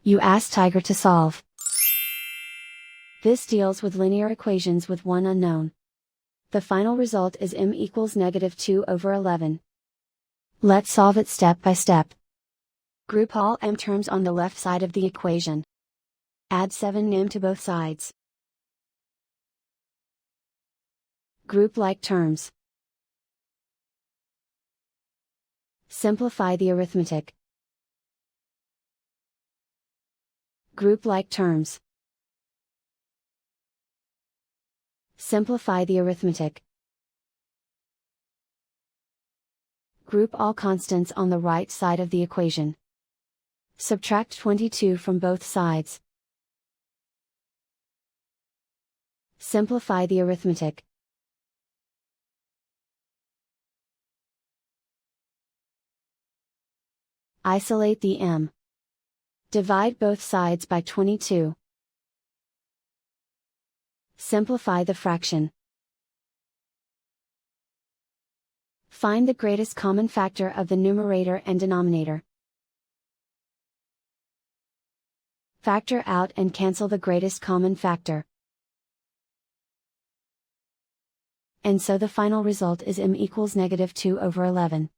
You ask Tiger to solve. This deals with linear equations with one unknown. The final result is m equals -2/11. Let's solve it step by step. Group all m terms on the left side of the equation. Add 7m to both sides. Group like terms. Simplify the arithmetic. Group like terms. Simplify the arithmetic. Group all constants on the right side of the equation. Subtract 22 from both sides. Simplify the arithmetic. Isolate the m. Divide both sides by 22. Simplify the fraction. Find the greatest common factor of the numerator and denominator. Factor out and cancel the greatest common factor. And so the final result is m equals -2/11.